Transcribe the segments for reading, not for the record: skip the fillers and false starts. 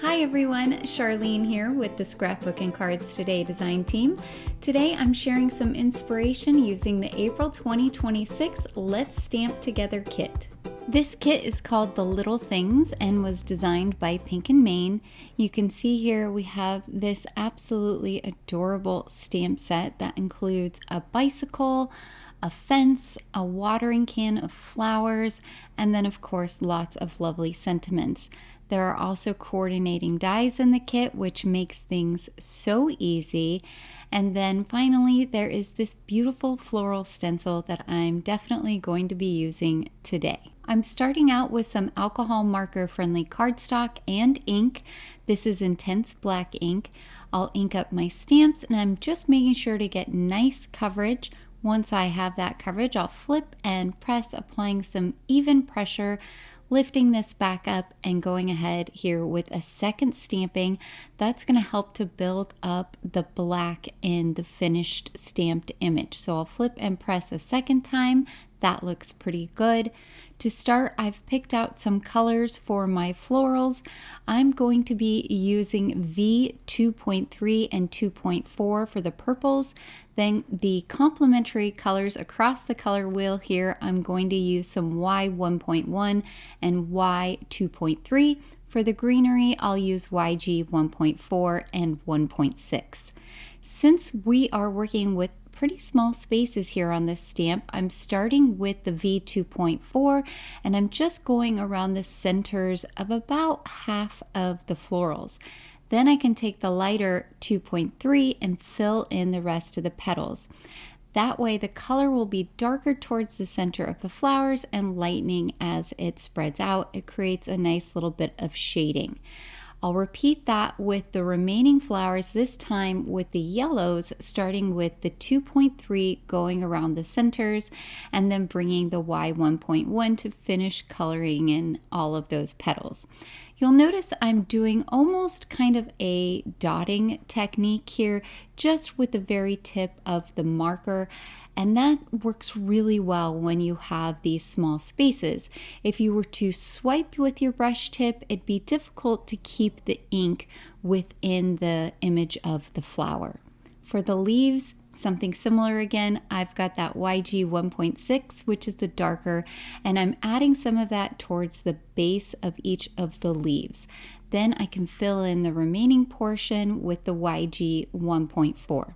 Hi everyone, Charlene here with the Scrapbook and Cards Today design team. Today I'm sharing some inspiration using the April 2026 Let's Stamp Together kit. This kit is called The Little Things and was designed by Pink and Main. You can see here we have this absolutely adorable stamp set that includes a bicycle, a fence, a watering can of flowers, and then of course lots of lovely sentiments. There are also coordinating dies in the kit, which makes things so easy. And then finally, there is this beautiful floral stencil that I'm definitely going to be using today. I'm starting out with some alcohol marker friendly cardstock and ink. This is intense black ink. I'll ink up my stamps and I'm just making sure to get nice coverage. Once I have that coverage, I'll flip and press, applying some even pressure, lifting this back up and going ahead here with a second stamping. That's going to help to build up the black in the finished stamped image. So I'll flip and press a second time. That looks pretty good. To start, I've picked out some colors for my florals. I'm going to be using V 2.3 and 2.4 for the purples. Then the complementary colors across the color wheel here, I'm going to use some Y 1.1 and Y 2.3. For the greenery, I'll use YG 1.4 and 1.6. Since we are working with pretty small spaces here on this stamp, I'm starting with the V 2.4 and I'm just going around the centers of about half of the florals. Then I can take the lighter 2.3 and fill in the rest of the petals. That way the color will be darker towards the center of the flowers and lightening as it spreads out. It creates a nice little bit of shading. I'll repeat that with the remaining flowers, this time with the yellows, starting with the 2.3 going around the centers and then bringing the Y 1.1 to finish coloring in all of those petals. You'll notice I'm doing almost kind of a dotting technique here, just with the very tip of the marker. And that works really well when you have these small spaces. If you were to swipe with your brush tip, it'd be difficult to keep the ink within the image of the flower. For the leaves, something similar again. I've got that YG 1.6, which is the darker, and I'm adding some of that towards the base of each of the leaves. Then I can fill in the remaining portion with the YG 1.4.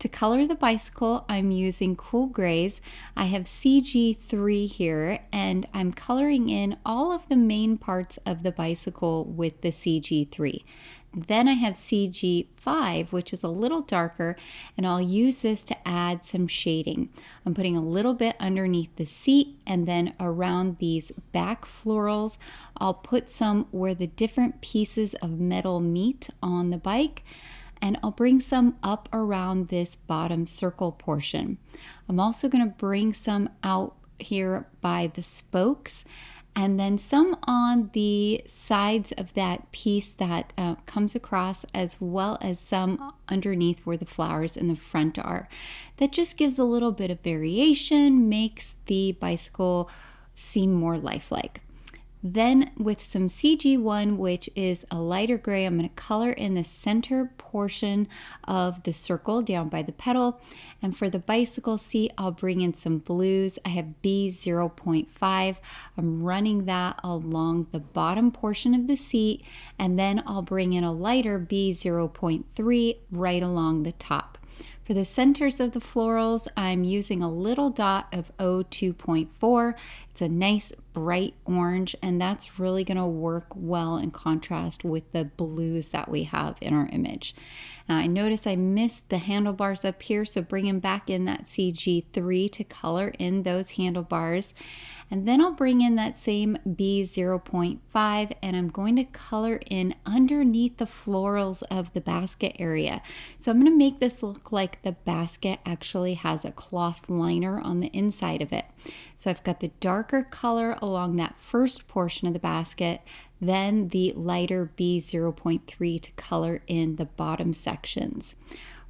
To color the bicycle, I'm using cool grays. I have CG3 here, and I'm coloring in all of the main parts of the bicycle with the CG3. Then I have CG5, which is a little darker, and I'll use this to add some shading. I'm putting a little bit underneath the seat, and then around these back florals, I'll put some where the different pieces of metal meet on the bike. And I'll bring some up around this bottom circle portion. I'm also going to bring some out here by the spokes and then some on the sides of that piece that comes across, as well as some underneath where the flowers in the front are. That just gives a little bit of variation, makes the bicycle seem more lifelike. Then with some CG1, which is a lighter gray, I'm going to color in the center portion of the circle down by the petal. And for the bicycle seat, I'll bring in some blues. I have B0.5. I'm running that along the bottom portion of the seat, and then I'll bring in a lighter B0.3 right along the top. For the centers of the florals, I'm using a little dot of O2.4. It's a nice bright orange, and that's really going to work well in contrast with the blues that we have in our image. Now, I notice I missed the handlebars up here, so bringing back in that CG3 to color in those handlebars. And then I'll bring in that same B0.5 and I'm going to color in underneath the florals of the basket area. So I'm going to make this look like the basket actually has a cloth liner on the inside of it. So I've got the darker color along that first portion of the basket, then the lighter B0.3 to color in the bottom sections.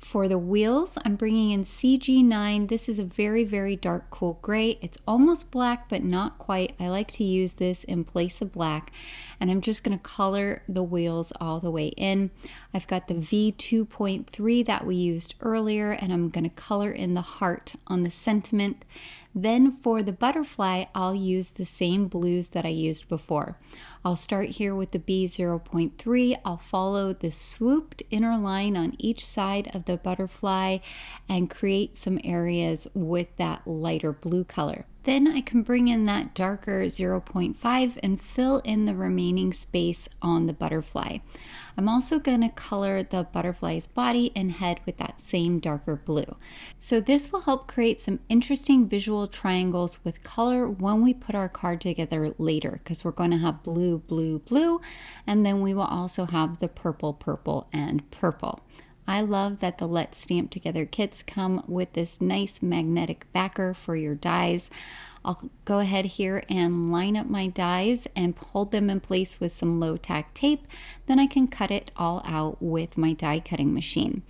For the wheels, I'm bringing in CG9. This is a very, very dark, cool gray. It's almost black, but not quite. I like to use this in place of black. And I'm just going to color the wheels all the way in. I've got the V2.3 that we used earlier, and I'm going to color in the heart on the sentiment. Then for the butterfly, I'll use the same blues that I used before. I'll start here with the B0.3. I'll follow the swooped inner line on each side of the butterfly and create some areas with that lighter blue color. Then I can bring in that darker 0.5 and fill in the remaining space on the butterfly. I'm also going to color the butterfly's body and head with that same darker blue. So this will help create some interesting visual triangles with color when we put our card together later, because we're going to have blue, blue, blue, and then we will also have the purple, purple, and purple. I love that the Let's Stamp Together kits come with this nice magnetic backer for your dies. I'll go ahead here and line up my dies and hold them in place with some low tack tape. Then I can cut it all out with my die cutting machine.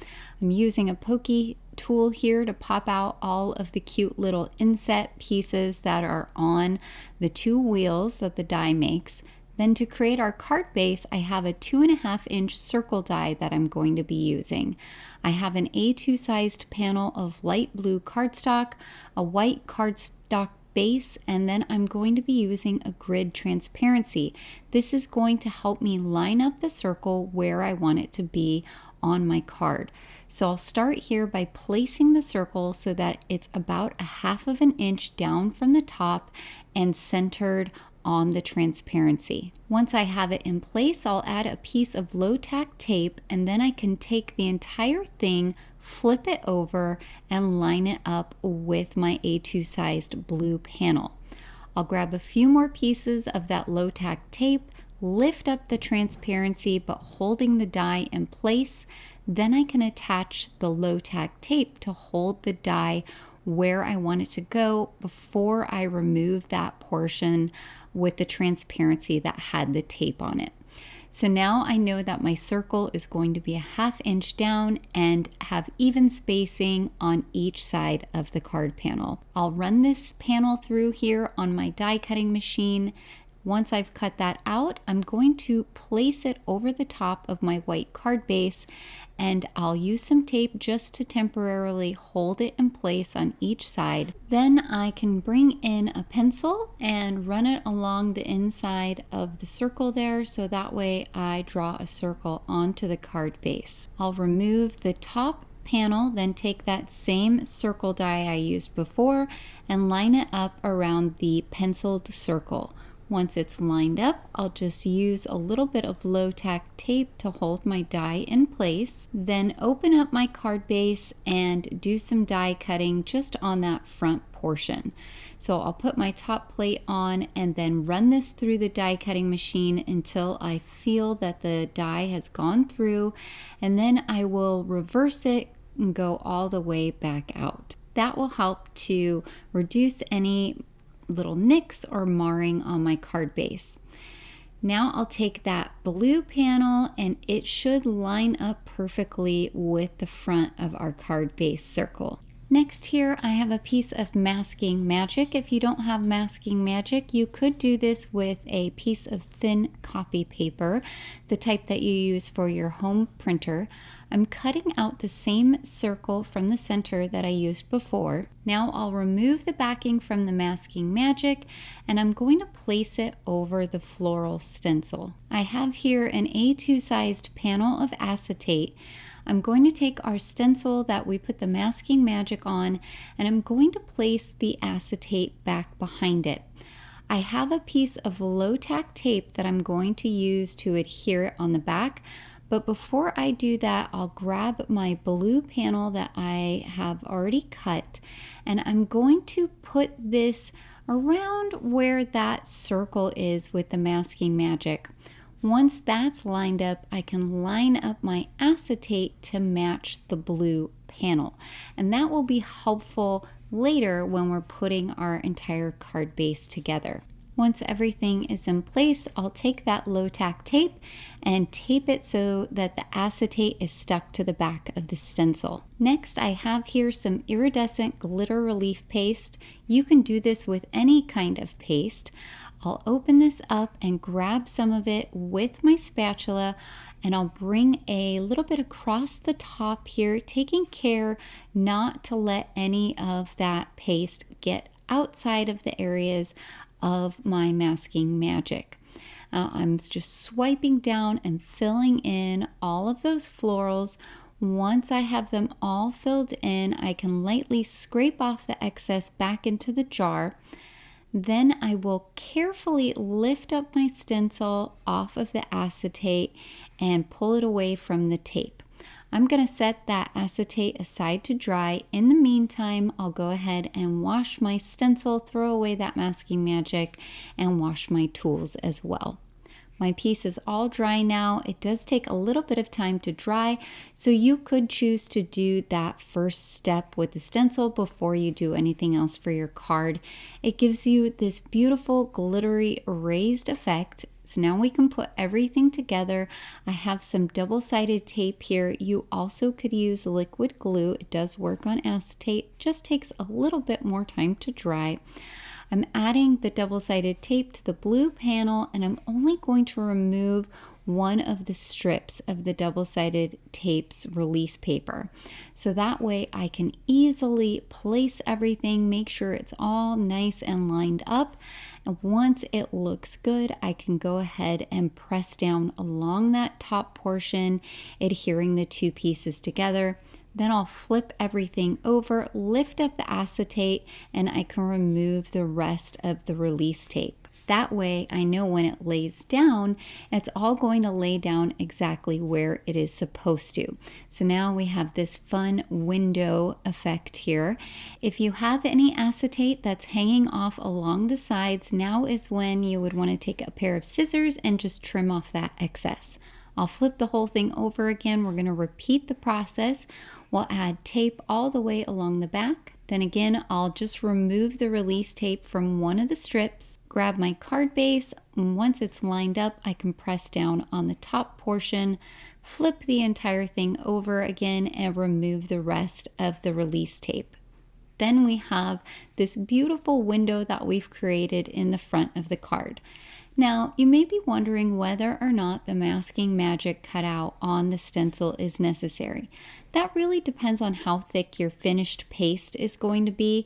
I'm using a pokey tool here to pop out all of the cute little inset pieces that are on the two wheels that the die makes. Then to create our card base, I have a 2.5-inch circle die that I'm going to be using. I have an A2 sized panel of light blue cardstock, a white cardstock base, and then I'm going to be using a grid transparency. This is going to help me line up the circle where I want it to be on my card. So I'll start here by placing the circle so that it's about 1/2 inch down from the top and centered on the transparency. Once I have it in place, I'll add a piece of low tack tape, and then I can take the entire thing, flip it over, and line it up with my A2 sized blue panel. I'll grab a few more pieces of that low tack tape, lift up the transparency but holding the die in place. Then I can attach the low tack tape to hold the die where I want it to go before I remove that portion with the transparency that had the tape on it. So now I know that my circle is going to be 1/2 inch down and have even spacing on each side of the card panel. I'll run this panel through here on my die cutting machine. Once I've cut that out, I'm going to place it over the top of my white card base, and I'll use some tape just to temporarily hold it in place on each side. Then I can bring in a pencil and run it along the inside of the circle there, so that way I draw a circle onto the card base. I'll remove the top panel, then take that same circle die I used before and line it up around the penciled circle. Once it's lined up, I'll just use a little bit of low tack tape to hold my die in place. Then open up my card base and do some die cutting just on that front portion. So I'll put my top plate on and then run this through the die cutting machine until I feel that the die has gone through, and then I will reverse it and go all the way back out. That will help to reduce any little nicks or marring on my card base. Now I'll take that blue panel and it should line up perfectly with the front of our card base circle. Next here I have a piece of masking magic. If you don't have masking magic, you could do this with a piece of thin copy paper, the type that you use for your home printer. I'm cutting out the same circle from the center that I used before. Now I'll remove the backing from the masking magic and I'm going to place it over the floral stencil. I have here an A2 sized panel of acetate. I'm going to take our stencil that we put the masking magic on and I'm going to place the acetate back behind it. I have a piece of low tack tape that I'm going to use to adhere it on the back. But before I do that, I'll grab my blue panel that I have already cut and I'm going to put this around where that circle is with the masking magic. Once that's lined up, I can line up my acetate to match the blue panel. And that will be helpful later when we're putting our entire card base together. Once everything is in place, I'll take that low tack tape and tape it so that the acetate is stuck to the back of the stencil. Next, I have here some iridescent glitter relief paste. You can do this with any kind of paste. I'll open this up and grab some of it with my spatula, and I'll bring a little bit across the top here, taking care not to let any of that paste get outside of the areas of my masking magic. I'm just swiping down and filling in all of those florals. Once I have them all filled in, I can lightly scrape off the excess back into the jar. Then I will carefully lift up my stencil off of the acetate and pull it away from the tape. I'm going to set that acetate aside to dry. In the meantime, I'll go ahead and wash my stencil, throw away that masking magic, and wash my tools as well. My piece is all dry now. It does take a little bit of time to dry, so you could choose to do that first step with the stencil before you do anything else for your card. It gives you this beautiful glittery raised effect. So now we can put everything together. I have some double-sided tape here. You also could use liquid glue. It does work on acetate, just takes a little bit more time to dry. I'm adding the double-sided tape to the blue panel, and I'm only going to remove one of the strips of the double-sided tape's release paper. So that way I can easily place everything, make sure it's all nice and lined up. And once it looks good, I can go ahead and press down along that top portion, adhering the two pieces together. Then I'll flip everything over, lift up the acetate, and I can remove the rest of the release tape. That way I know when it lays down, it's all going to lay down exactly where it is supposed to. So now we have this fun window effect here. If you have any acetate that's hanging off along the sides, now is when you would want to take a pair of scissors and just trim off that excess. I'll flip the whole thing over again. We're going to repeat the process. We'll add tape all the way along the back. Then again, I'll just remove the release tape from one of the strips, grab my card base, and once it's lined up, I can press down on the top portion, flip the entire thing over again, and remove the rest of the release tape. Then we have this beautiful window that we've created in the front of the card. Now, you may be wondering whether or not the masking magic cutout on the stencil is necessary. That really depends on how thick your finished paste is going to be.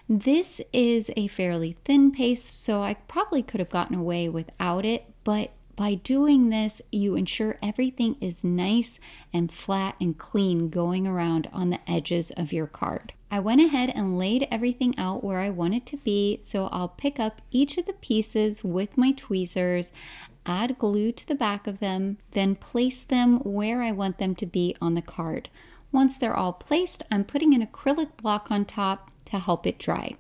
This is a fairly thin paste, so I probably could have gotten away without it, but by doing this, you ensure everything is nice and flat and clean going around on the edges of your card. I went ahead and laid everything out where I want it to be, so I'll pick up each of the pieces with my tweezers, add glue to the back of them, then place them where I want them to be on the card. Once they're all placed, I'm putting an acrylic block on top to help it dry.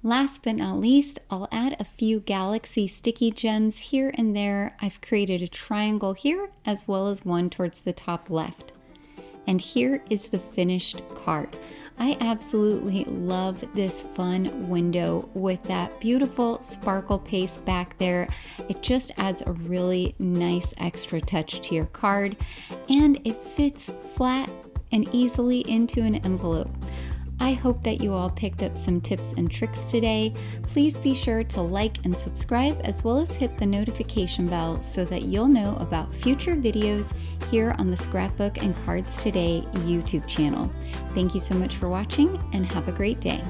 Last but not least, I'll add a few galaxy sticky gems here and there. I've created a triangle here as well as one towards the top left. And here is the finished card. I absolutely love this fun window with that beautiful sparkle paste back there. It just adds a really nice extra touch to your card, and it fits flat and easily into an envelope. I hope that you all picked up some tips and tricks today. Please be sure to like and subscribe, as well as hit the notification bell so that you'll know about future videos here on the Scrapbook and Cards Today YouTube channel. Thank you so much for watching, and have a great day.